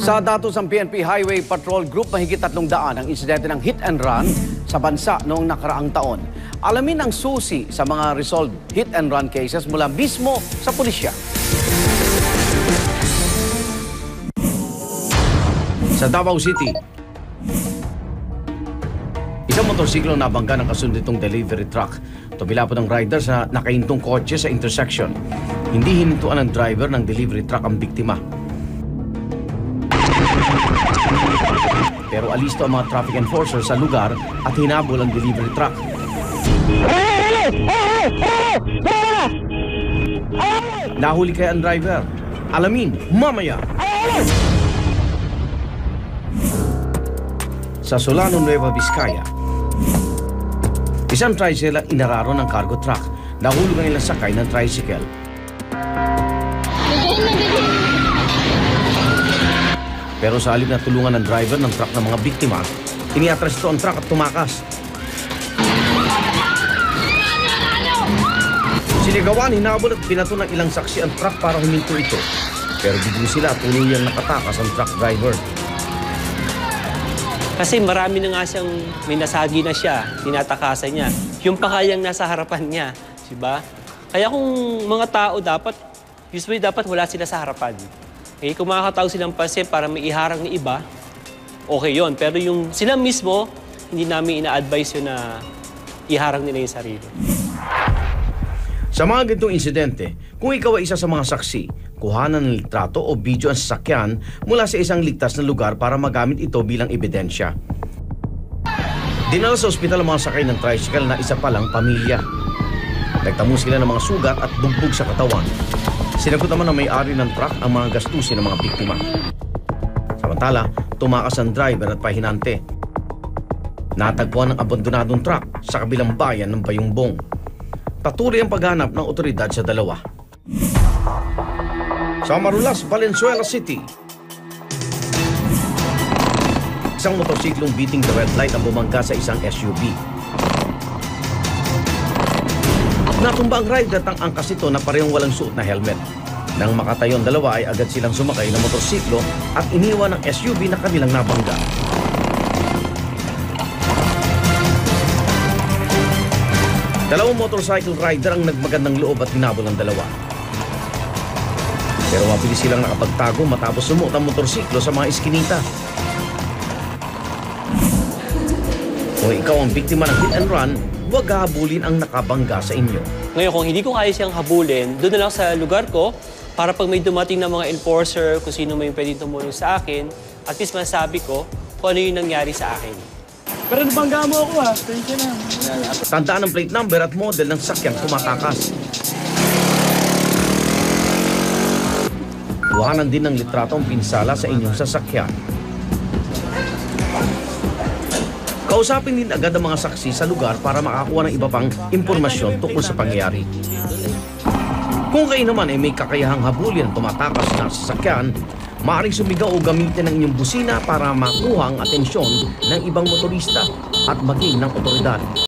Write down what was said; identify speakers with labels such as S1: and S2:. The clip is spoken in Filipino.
S1: Sa datos ng PNP Highway Patrol Group, mahigit 300 ang insidente ng hit and run sa bansa noong nakaraang taon. Alamin ang susi sa mga resolved hit and run cases mula mismo sa pulisya. Sa Davao City, isang motorsiklo nabangga ng kasunditong delivery truck. Tumila po ng rider sa nakaintong kotse sa intersection. Hindi hinintuan ng driver ng delivery truck ang biktima. Pero alisto ang mga traffic enforcer sa lugar at hinabol ang delivery truck. Nahuli kaya ang driver? Alamin mamaya. Sa Solano, Nueva Vizcaya, isang tricycle inararo ng cargo truck. Nahulog ang ilang sakay ng tricycle. Pero sa halip na tulungan ng driver ng truck ng mga biktima, iniatras ito ang truck at tumakas. Sinigawan, hinabol at binato ng ilang saksi ang truck para huminto ito. Pero bigla sila tuluyang nakatakas ang truck driver.
S2: Kasi marami na nga siyang, may nasagi na siya, tinatakasan niya. Yung pakayang nasa harapan niya, diba? Kaya kung mga tao usually dapat wala sila sa harapan. Okay, kung makakatawag silang pansin para may iharang ng iba, okay yon. Pero yung sila mismo, hindi namin ina-advise yun na iharang nila yung sarili.
S1: Sa mga ganitong insidente, kung ikaw ay isa sa mga saksi, kuhanan ng litrato o video ang sasakyan mula sa isang ligtas na lugar para magamit ito bilang ebidensya. Dinala sa ospital ang mga sakay ng tricycle na isa palang pamilya. Nagtamo sila ng mga sugat at bugbog sa katawan. Sinagot naman ng may-ari ng truck ang mga gastusin ng mga biktima. Samantala, tumakas ang driver at pahinante. Natagpuan ang abandonadong truck sa kabilang bayan ng Bayumbong. Patuloy ang paghanap ng otoridad sa dalawa. Sa Marulas, Valenzuela City, isang motorsiklong beating the red light ang bumangga sa isang SUV. Natumba ang rider at ang angkas ito na parehong walang suot na helmet. Nang makatayo ang dalawa ay agad silang sumakay ng motorsiklo at iniwan ang SUV na kanilang nabangga. Dalawang motorcycle rider ang nagmagandang loob at hinabol ang dalawa. Pero mabilis silang nakapagtago matapos sumuot ang motorsiklo sa mga iskinita. Kung ikaw ang biktima ng hit and run, huwag habulin ang nakabangga sa inyo.
S2: Ngayon, kung hindi ko kaya siyang habulin, doon na lang sa lugar ko para pag may dumating na mga enforcer, kung sino may pwedeng tumulong sa akin, at least masabi ko kung ano yung nangyari sa akin.
S3: Pero nabangga mo ako ha. Thank you na.
S1: Tandaan ang plate number at model ng sakyang tumatakas. Kuhanan din ng litrato ang pinsala sa inyong sasakyan. Kausapin din agad ang mga saksi sa lugar para makakuha ng iba pang impormasyon tungkol sa pangyayari. Kung kayo naman ay may kakayahang habulin ang tumatakas na sasakyan, maaaring sumigaw o gamitin ang inyong busina para makuha ang atensyon ng ibang motorista at maging ng otoridad.